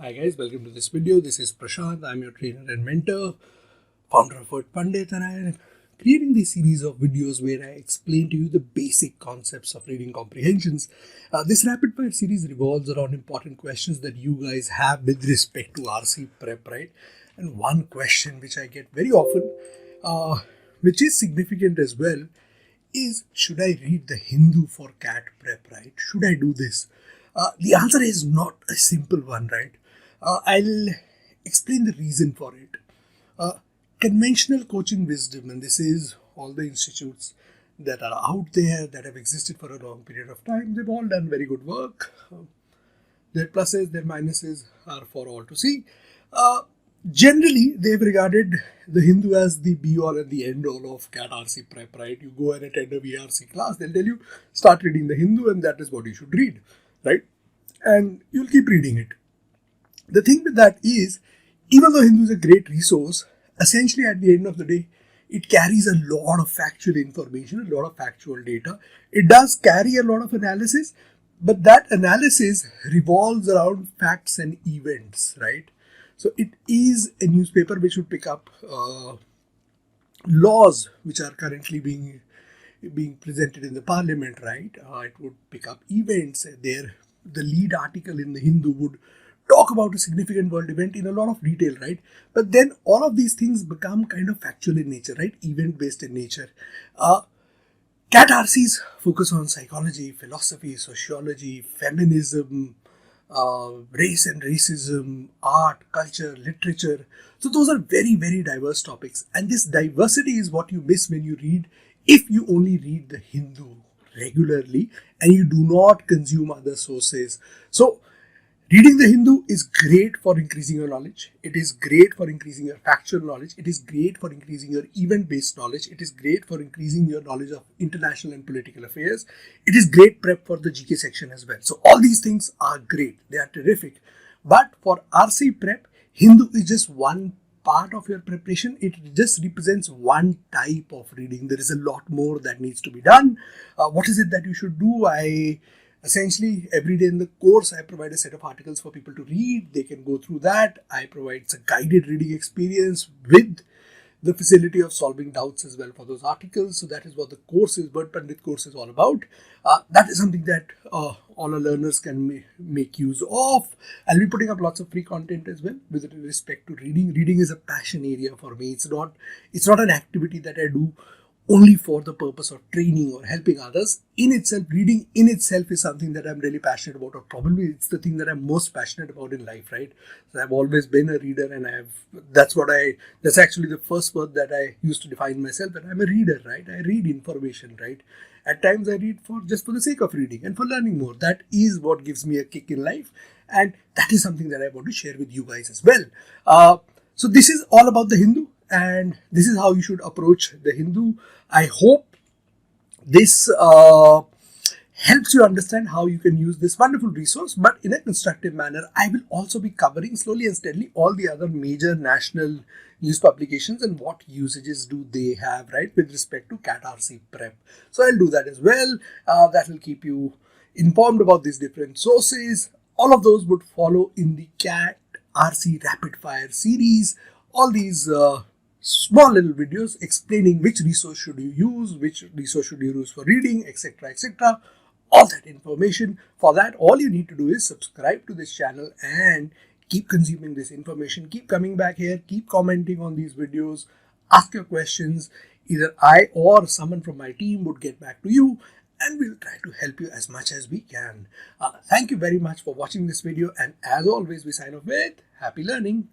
Hi guys, welcome to this video. This is Prashant. I'm your trainer and mentor, founder of WordPandit, and I am creating this series of videos where I explain to you the basic concepts of reading comprehensions. This rapid fire series revolves around important questions that you guys have with respect to RC prep, right? And one question which I get very often, which is significant as well, is should I read the Hindu for CAT prep, right? Should I do this? The answer is not a simple one, right? I'll explain the reason for it. Conventional coaching wisdom, and this is all the institutes that are out there that have existed for a long period of time, they've all done very good work. Their pluses, their minuses are for all to see. Generally, they've regarded the Hindu as the be-all and the end-all of CAT RC prep, right? You go and attend a VRC class, they'll tell you, start reading the Hindu and that is what you should read, right? And you'll keep reading it. The thing with that is, even though Hindu is a great resource, essentially at the end of the day, it carries a lot of factual information, a lot of factual data. It does carry a lot of analysis, but that analysis revolves around facts and events, right? So it is a newspaper which would pick up laws which are currently being presented in the parliament, right? It would pick up events. The lead article in the Hindu would talk about a significant world event in a lot of detail, right? But then all of these things become kind of factual in nature, right? Event-based in nature. CAT RCs focus on psychology, philosophy, sociology, feminism, race and racism, art, culture, literature. So those are very, very diverse topics. And this diversity is what you miss when you read, if you only read the Hindu regularly and you do not consume other sources. So reading the Hindu is great for increasing your knowledge. It is great for increasing your factual knowledge. It is great for increasing your event-based knowledge. It is great for increasing your knowledge of international and political affairs. It is great prep for the GK section as well. So all these things are great. They are terrific. But for RC prep, Hindu is just one part of your preparation. It just represents one type of reading. There is a lot more that needs to be done. What is it that you should do? Essentially, every day in the course, I provide a set of articles for people to read. They can go through that. I provide a guided reading experience with the facility of solving doubts as well for those articles. So that is what the course is, WordPandit course is all about. That is something that all our learners can make use of. I'll be putting up lots of free content as well with respect to reading. Reading is a passion area for me. It's not an activity that I do only for the purpose of training or helping others. In itself, reading in itself is something that I'm really passionate about, or probably it's the thing that I'm most passionate about in life, right? So I've always been a reader, and that's actually the first word that I used to define myself, that I'm a reader, right? I read information, right? At times I read just for the sake of reading and for learning more. That is what gives me a kick in life, and that is something that I want to share with you guys as well. So this is all about the Hindu, and this is how you should approach the Hindu. I hope this helps you understand how you can use this wonderful resource, but in a constructive manner. I will also be covering slowly and steadily all the other major national news publications and what usages do they have, right, with respect to CAT RC prep. So I'll do that as well. That will keep you informed about these different sources. All of those would follow in the CAT RC Rapid Fire series. All these small little videos explaining which resource should you use, which resource should you use for reading, etc., etc. All that information. For that, all you need to do is subscribe to this channel and keep consuming this information. Keep coming back here, keep commenting on these videos, ask your questions. Either I or someone from my team would get back to you, and we'll try to help you as much as we can. Thank you very much for watching this video, and as always, we sign off with happy learning.